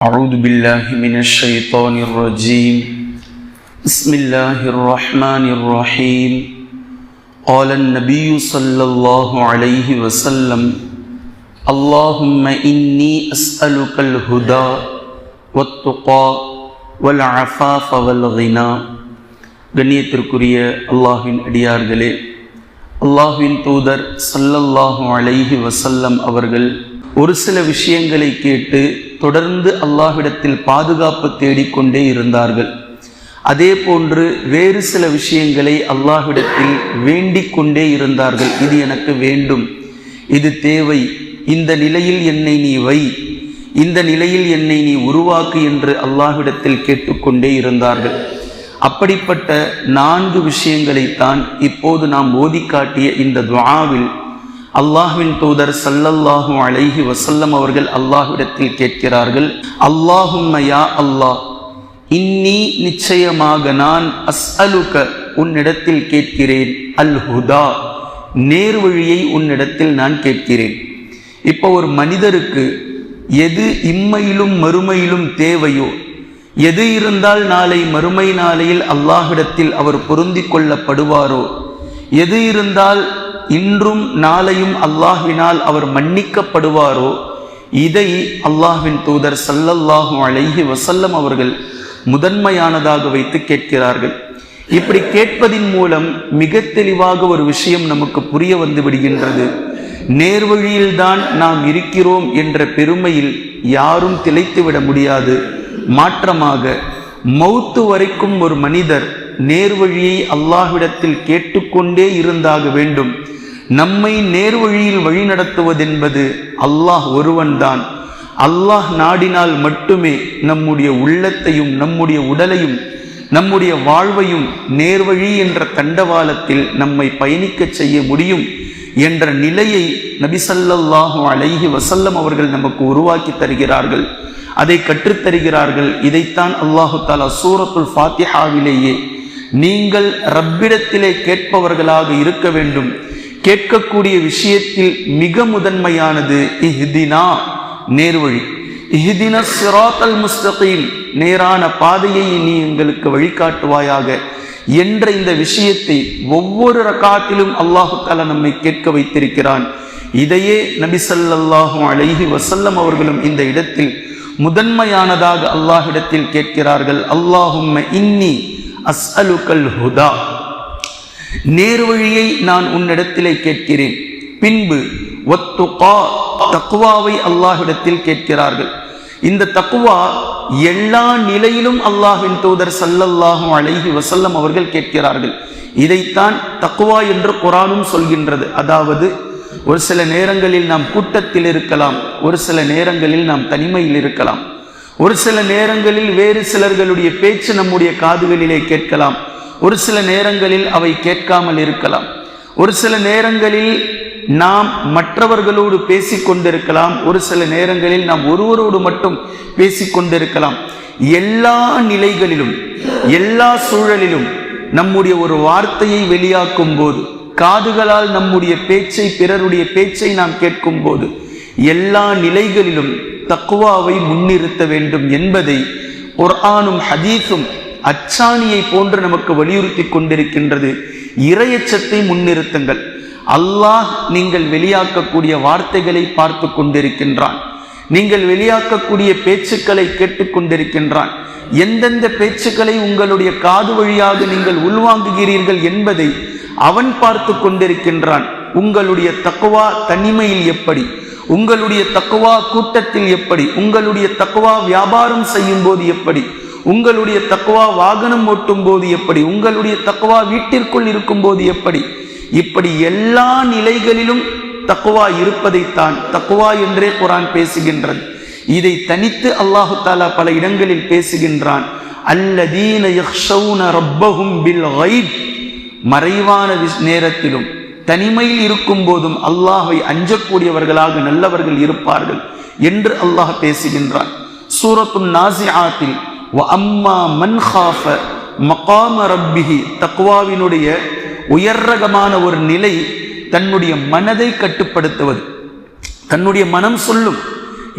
أعوذ بالله من الشيطان الرجيم بسم الله الرحمن الرحيم قال النبي صلى الله عليه وسلم اللهم إني أسألك الهدى والتقى والعفاف والغنى. கண்ணியத்திற்குரிய அல்லாஹ்வின் அடியார்களே, அல்லாஹ்வின் தூதர் ஸல்லல்லாஹு அலைஹி வஸல்லம் அவர்கள் ஒரு சில விஷயங்களை கேட்டு தொடர்ந்து அல்லாஹ்விடத்தில் பாதுகாப்பு தேடிக்கொண்டே இருந்தார்கள். அதே போன்று வேறு சில விஷயங்களை அல்லாஹ்விடத்தில் வேண்டிக் கொண்டே இருந்தார்கள். இது எனக்கு வேண்டும், இது தேவை, இந்த நிலையில் என்னை நீ வை, இந்த நிலையில் என்னை நீ உருவாக்கு என்று அல்லாஹ்விடத்தில் கேட்டுக்கொண்டே இருந்தார்கள். அப்படிப்பட்ட 4 விஷயங்களைத்தான் இப்போது நாம் ஓதி காட்டிய இந்த துஆவில் அல்லாஹ்வின் தூதர் ஸல்லல்லாஹு அலைஹி வஸல்லம் அவர்கள் அல்லாஹ்விடத்தில் கேட்கிறார்கள். அல்லாஹும்ம யா அல்லாஹ், இன்னி நிச்சயமாக நான் அஸ்அலுக உன்னிடத்தில் கேட்கிறேன், அல் ஹுதா நேர்வழியை உன்னிடத்தில் நான் கேட்கிறேன். இப்போ ஒரு மனிதருக்கு எது இம்மையிலும் மறுமையிலும் தேவையோ, எது இருந்தால் நாளை மறுமை நாளையில் அல்லாஹ்விடத்தில் அவர் பொருந்தி கொள்ளப்படுவாரோ, எது இருந்தால் இன்றும் நாளையும் அல்லாஹ்வினால் அவர் மன்னிக்கப்படுவாரோ, இதை அல்லாஹ்வின் தூதர் ஸல்லல்லாஹு அலைஹி வஸல்லம் அவர்கள் முதன்மையானதாக வைத்து கேட்கிறார்கள். இப்படி கேட்பதின் மூலம் மிக தெளிவாக ஒரு விஷயம் நமக்கு புரிய வந்து விடுகின்றது. நேர்வழியில்தான் நாம் இருக்கிறோம் என்ற பெருமையில் யாரும் திளைத்துவிட முடியாது. மாற்றமாக மௌத்து வரைக்கும் ஒரு மனிதர் நேர்வழியை அல்லாஹ்விடத்தில் கேட்டுக்கொண்டே இருந்தாக வேண்டும். நம்மை நேர்வழியில் வழிநடத்துவதென்பது அல்லாஹ் ஒருவன்தான். அல்லாஹ் நாடினால் மட்டுமே நம்முடைய உள்ளத்தையும் நம்முடைய உடலையும் நம்முடைய வாழ்வையும் நேர்வழி என்ற தண்டவாளத்தில் நம்மை பயணிக்க செய்ய முடியும் என்ற நிலையை நபி ஸல்லல்லாஹு அலைஹி வஸல்லம் அவர்கள் நமக்கு உருவாக்கி தருகிறார்கள், அதை கற்றுத்தருகிறார்கள். இதைத்தான் அல்லாஹு தஆலா சூரத்துல் ஃபாத்திஹாவிலேயே நீங்கள் ரப்பிடத்திலே கேட்பவர்களாக இருக்க வேண்டும், கேட்கக்கூடிய விஷயத்தில் மிக முதன்மையானது இஹ்தினா நேர்வழி, இஹ்தின ஸிராத்தல் முஸ்தகீம் நேரான பாதையை நீ எங்களுக்கு வழிகாட்டுவாயாக என்ற இந்த விஷயத்தை ஒவ்வொரு ரகாத்திலும் அல்லாஹு தஆலா நம்மை கேட்க வைத்திருக்கிறான். இதையே நபி ஸல்லல்லாஹு அலைஹி வஸல்லம் அவர்களும் இந்த இடத்தில் முதன்மையானதாக அல்லாஹ்விடத்தில் கேட்கிறார்கள். அல்லாஹும்ம இன்னி அஸ்அலுக்கல் ஹுதா, நேர்வழியை நான் உன்னிடத்திலே கேட்கிறேன். பின்பு வத்துகா, தக்வாவை அல்லாஹ்விடத்தில் கேட்கிறார்கள். இந்த தக்வா எல்லா நிலையிலும் அல்லாஹ்வின் தூதர் ஸல்லல்லாஹு அலைஹி வஸல்லம் அவர்கள் கேட்கிறார்கள். இதைத்தான் தக்வா என்று குர்ஆனும் சொல்கின்றது. அதாவது ஒரு சில நேரங்களில் நாம் கூட்டத்தில் இருக்கலாம், ஒரு சில நேரங்களில் நாம் தனிமையில் இருக்கலாம், ஒரு சில நேரங்களில் வேறு சிலர்களுடைய பேச்சு நம்முடைய காதுகளிலே கேட்கலாம், ஒரு சில நேரங்களில் அவை கேட்காமல் இருக்கலாம், ஒரு சில நேரங்களில் நாம் மற்றவர்களோடு பேசிக்கொண்டிருக்கலாம், ஒரு சில நேரங்களில் நாம் ஒருவரோடு மட்டும் பேசிக்கொண்டிருக்கலாம். எல்லா நிலைகளிலும் எல்லா சூழலிலும் நம்முடைய ஒரு வார்த்தையை வெளியாக்கும் போது, காதுகளால் நம்முடைய பேச்சை பிறருடைய பேச்சை நாம் கேட்கும் போது, எல்லா நிலைகளிலும் தக்வாவை முன்னிறுத்த வேண்டும் என்பதை குர்ஆனும் ஹதீஸும் அச்சாணியை போன்று நமக்கு வலியுறுத்தி கொண்டிருக்கின்றது. இறையச்சத்தை முன்னிறுத்துங்கள். அல்லாஹ் நீங்கள் வெளியாக்கக்கூடிய வார்த்தைகளை பார்த்து கொண்டிருக்கின்றான், நீங்கள் வெளியாக்கக்கூடிய பேச்சுக்களை கேட்டுக்கொண்டிருக்கின்றான். எந்தெந்த பேச்சுக்களை உங்களுடைய காது வழியாக நீங்கள் உள்வாங்குகிறீர்கள் என்பதை அவன் பார்த்து கொண்டிருக்கின்றான். உங்களுடைய தக்வா தனிமையில் எப்படி, உங்களுடைய தக்வா கூட்டத்தில் எப்படி, உங்களுடைய தக்வா வியாபாரம் செய்யும் போது எப்படி, உங்களுடைய தக்வா வாகனம் ஓட்டும் போது எப்படி, உங்களுடைய தக்வா வீட்டிற்குள் இருக்கும் போது எப்படி, இப்படி எல்லா நிலைகளிலும் தக்வா இருப்பதைத்தான் தக்வா என்றே குர்ஆன் பேசுகின்றது. இதை தனித்து அல்லாஹு தஆலா பல இடங்களில் பேசுகின்றான். அல்லதீன யக்ஷௌன ரப்பஹும் பில் கைப், மறைவான நேரத்திலும் தனிமையில் இருக்கும் போதும் அல்லாஹ்வை அஞ்சக்கூடியவர்களாக நல்லவர்கள் இருப்பார்கள் என்று அல்லாஹ் பேசுகின்றான். சூரத்துன் நாஸிஆத்தில் வ அம்மா மன் காஃப மகாம ரப்பிஹி, தக்வாவினுடைய உயர்ரகமான ஒரு நிலை தன்னுடைய மனதை கட்டுப்படுத்துவது. தன்னுடைய மனம் சொல்லும்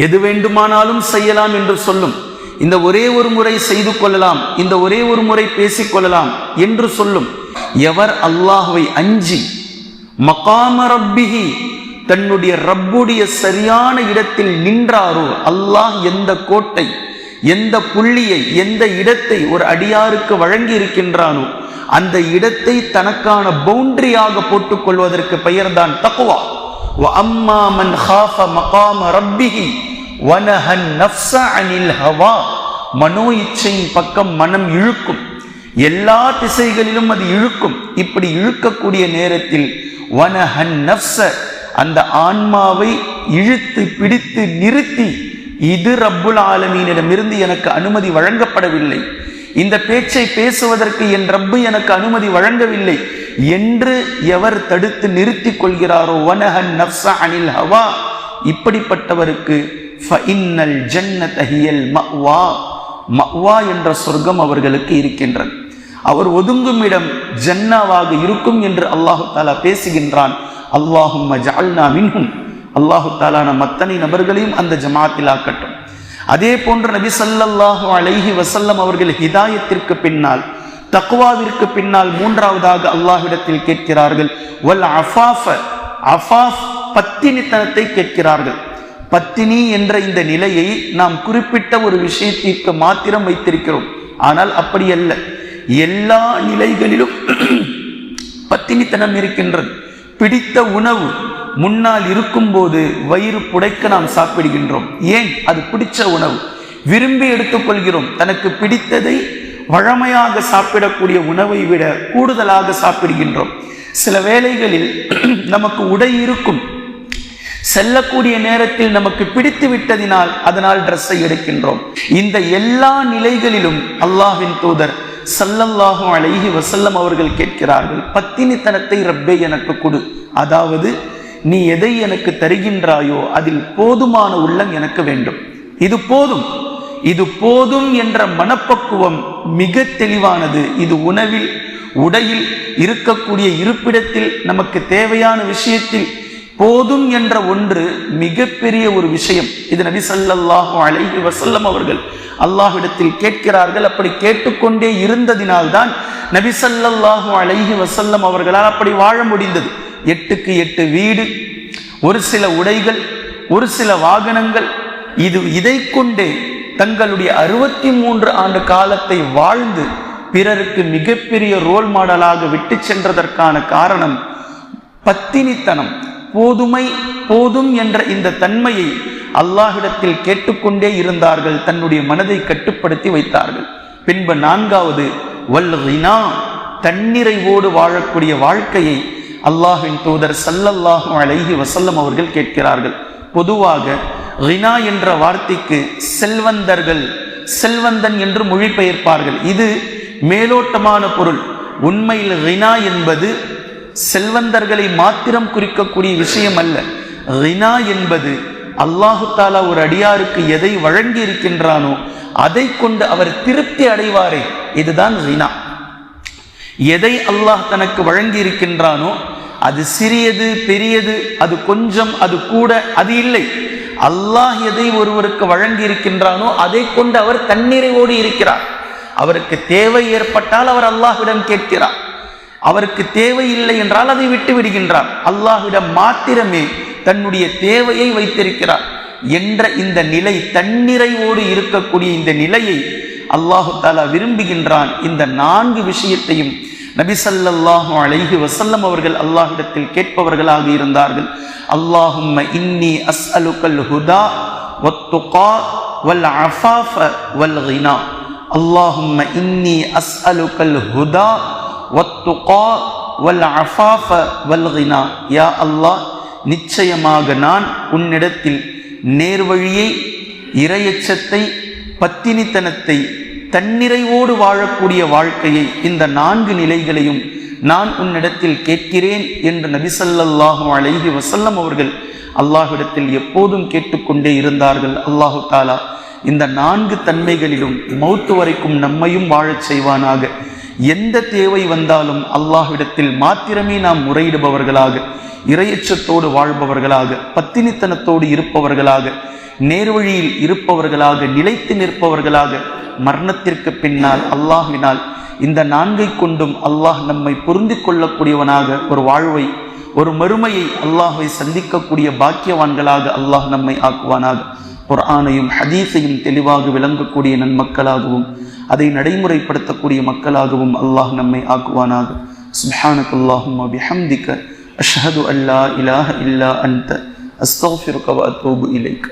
எது வேண்டுமானாலும் செய்யலாம் என்று சொல்லும், இந்த ஒரே ஒரு முறை செய்து கொள்ளலாம், இந்த ஒரே ஒரு முறை பேசிக்கொள்ளலாம் என்று சொல்லும். எவர் அல்லாஹ்வை அஞ்சி மகாம ரப்பிஹி தன்னுடைய ரப்புடைய சரியான இடத்தில் நின்றாரோ, அல்லாஹ் எந்த கோட்டை, எந்த புள்ளியை, எந்த இடத்தை ஒரு அடியாருக்கு வழங்கி இருக்கின்றானோ அந்த இடத்தை தனக்கான பவுண்டரியாக போட்டுக் கொள்வதற்கு பெயர்தான் தக்வா. வஅம்மா மன் காஃப மகாம ரப்பிஹி வனஹன் நஃப்ஸ அனில் ஹவா. மனோ இச்சையின் பக்கம் மனம் இழுக்கும், எல்லா திசைகளிலும் அது இழுக்கும். இப்படி இழுக்கக்கூடிய நேரத்தில் வனஹன் நஃப்ஸ, அந்த ஆன்மாவை இழுத்து பிடித்து நிறுத்தி, இது ரப்புல் ஆலமீனிடமிருந்து எனக்கு அனுமதி வழங்கப்படவில்லை, இந்த பேச்சை பேசுவதற்கு என் ரப்பு எனக்கு அனுமதி வழங்கவில்லை என்று எவர் தடுத்து நிறுத்தி கொள்கிறாரோ, வனஹன் நஃப்ஸ அனில் ஹவா, இப்படிப்பட்டவருக்கு ஃபஇன்னல் ஜன்னத ஹியல் மஅவா, மஅவா என்ற சொர்க்கம் அவர்களுக்கு இருக்கின்றது. அவர் ஒதுங்கும் இடம் ஜன்னாவாக இருக்கும் என்று அல்லாஹு தஆலா பேசுகின்றான். அல்லாஹும்ம ஜஅல்னா மின்ஹும். அல்லாஹு தஆலா நம் அத்தனை நபர்களையும் அந்த ஜமாத்தில் ஆக்கட்டும். அதே போன்று நபி ஸல்லல்லாஹு அலைஹி வஸல்லம் அவர்கள் ஹிதாயத்திற்கு பின்னால், தக்வாவிற்கு பின்னால் மூன்றாவதாக அல்லாஹ்விடத்தில் கேட்கிறார்கள் வல் அஃபாஃப. அஃபாஃப் பத்தினித்தனத்தை கேட்கிறார்கள். பத்தினி என்ற இந்த நிலையை நாம் குறிப்பிட்ட ஒரு விஷயத்திற்கு மாத்திரம் வைத்திருக்கிறோம். ஆனால் அப்படி அல்ல, எல்லா நிலைகளிலும் பத்தினித்தனம் இருக்கின்றது. பிடித்த உணவு முன்னால் இருக்கும் போது வயிறு புடைக்க நாம் சாப்பிடுகின்றோம். ஏன்? அது பிடிச்ச உணவு, விரும்பி எடுத்துக்கொள்கிறோம். தனக்கு பிடித்ததை வழமையாக சாப்பிடக்கூடிய உணவை விட கூடுதலாக சாப்பிடுகின்றோம். சில வேளைகளில் நமக்கு உடை இருக்கும், செல்லக்கூடிய நேரத்தில் நமக்கு பிடித்து விட்டதினால் அதனால் ட்ரெஸ்ஸை எடுக்கின்றோம். இந்த எல்லா நிலைகளிலும் அல்லாஹ்வின் தூதர் ஸல்லல்லாஹு அலைஹி வஸல்லம் அவர்கள் கேட்கிறார்கள், பத்தினித்தனத்தை ரப்பே எனக்கு கொடு. அதாவது நீ எதை எனக்கு தருகின்றாயோ அதில் போதுமான உள்ளம் எனக்கு வேண்டும். இது போதும், இது போதும் என்ற மனப்பக்குவம் மிக தெளிவானது. இது உணவில், உடையில், இருக்கக்கூடிய இருப்பிடத்தில், நமக்கு தேவையான விஷயத்தில் போதும் என்ற ஒன்று மிகப்பெரிய ஒரு விஷயம். இது நபி ஸல்லல்லாஹு அலைஹி வஸல்லம் அவர்கள் அல்லாஹ்விடத்தில் கேட்கிறார்கள். அப்படி கேட்டுக்கொண்டே இருந்ததினால்தான் நபி ஸல்லல்லாஹு அலைஹி வஸல்லம் அவர்களால் அப்படி வாழ முடிந்தது. 8க்கு 8 வீடு, ஒரு சில உடைகள், ஒரு சில வாகனங்கள், இதை கொண்டே தங்களுடைய 63 ஆண்டு காலத்தை வாழ்ந்து பிறருக்கு மிகப்பெரிய ரோல் மாடலாக விட்டு சென்றதற்கான காரணம் பத்தினித்தனம். போதுமை, போதும் என்ற இந்த தன்மையை அல்லாஹ்விடத்தில் கேட்டுக்கொண்டே இருந்தார்கள். தன்னுடைய மனதை கட்டுப்படுத்தி வைத்தார்கள். பின்பு 4வது வல் கினா, தன்னிறைவோடு வாழக்கூடிய வாழ்க்கையை அல்லாஹ்வின் தூதர் ஸல்லல்லாஹு அலைஹி வஸல்லம் அவர்கள் கேட்கிறார்கள். பொதுவாக கினா என்ற வார்த்தைக்கு செல்வந்தர்கள், செல்வந்தன் என்று மொழிபெயர்ப்பார்கள். இது மேலோட்டமான பொருள். உண்மையில் கினா என்பது செல்வந்தர்களை மாத்திரம் குறிக்கக்கூடிய விஷயம் அல்ல. கினா என்பது அல்லாஹு தஆலா ஒரு அடியாருக்கு எதை வழங்கி இருக்கின்றானோ அதை கொண்டு அவர் திருப்தி அடைவாரே, இதுதான் கினா. எதை அல்லாஹ் தனக்கு வழங்கி இருக்கின்றானோ அது சிறியது, பெரியது, அது கொஞ்சம், அது கூட, அது இல்லை. அல்லாஹ் எதை ஒருவருக்கு வழங்கி இருக்கின்றானோ அதை கொண்டு அவர் தன்னிறைவோடு இருக்கிறார். அவருக்கு தேவை ஏற்பட்டால் அவர் அல்லாஹ்விடம் கேட்கிறார். அவருக்கு தேவை இல்லை என்றால் அதை விட்டு விடுகின்றார். அல்லாஹ்விடம் மாத்திரமே தன்னுடைய தேவையை வைத்திருக்கிறார் என்ற இந்த நிலை, தன்னிறைவோடு இருக்கக்கூடிய இந்த நிலையை அல்லாஹு தஆலா விரும்புகின்றான். இந்த 4 விஷயத்தையும் நபி ஸல்லல்லாஹு அலைஹி வஸல்லம் அவர்கள் அல்லாஹ்விடத்தில் கேட்பவர்களாக இருந்தார்கள். அல்லாஹும்ம இன்னி அஸ்அலுகல் ஹுதா வத்துகா வல் அஃபாஃப வல் கினா. அல்லாஹும்ம இன்னி அஸ்அலுகல் ஹுதா வத்துகா வல் அஃபாஃப வல் கினா. யா அல்லாஹ், நிச்சயமாக நான் உன்னிடத்தில் நேர்வழியை, இறையச்சத்தை, பத்தினித்தனத்தை, தன்னிறைவோடு வாழக்கூடிய வாழ்க்கையை, இந்த 4 நிலைகளையும் நான் உன்னிடத்தில் கேட்கிறேன் என்று நபி ஸல்லல்லாஹு அலைஹி வஸல்லம் அவர்கள் அல்லாஹ்விடத்தில் எப்போதும் கேட்டுக்கொண்டே இருந்தார்கள். அல்லாஹு தஆலா இந்த 4 தன்மைகளிலும் மௌத்து வரைக்கும் நம்மையும் வாழச் செய்வானாக. எந்த தேவை வந்தாலும் அல்லாஹ்விடத்தில் மாத்திரமே நாம் முறையிடுபவர்களாக, இறையச்சத்தோடு வாழ்பவர்களாக, பத்தினித்தனத்தோடு இருப்பவர்களாக, நேர்வழியில் இருப்பவர்களாக, நிலைத்து நிற்பவர்களாக, மரணத்திற்கு பின்னால் அல்லாஹ்வினால் இந்த 4 கொண்டும் அல்லாஹ் நம்மை பொருந்தி கொள்ளக்கூடியவனாக ஒரு வாழ்வை, ஒரு மறுமையை அல்லாஹ்வை சந்திக்கக்கூடிய பாக்கியவான்களாக அல்லாஹ் நம்மை ஆக்குவானாக. குர்ஆனையும் ஹதீஸையும் தெளிவாக விளங்கக்கூடிய நன்மக்களாகவும் அதை நடைமுறைப்படுத்தக்கூடிய மக்களாகவும் அல்லாஹ் நம்மை ஆக்குவானாக. சுப்ஹானக்கல்லாஹும்ம பிஹம்திக அஷ்ஹது அல்லா இலாஹ இல்லா அன்த அஸ்தக்ஃபிருக வ அத்தூபு இலைக்.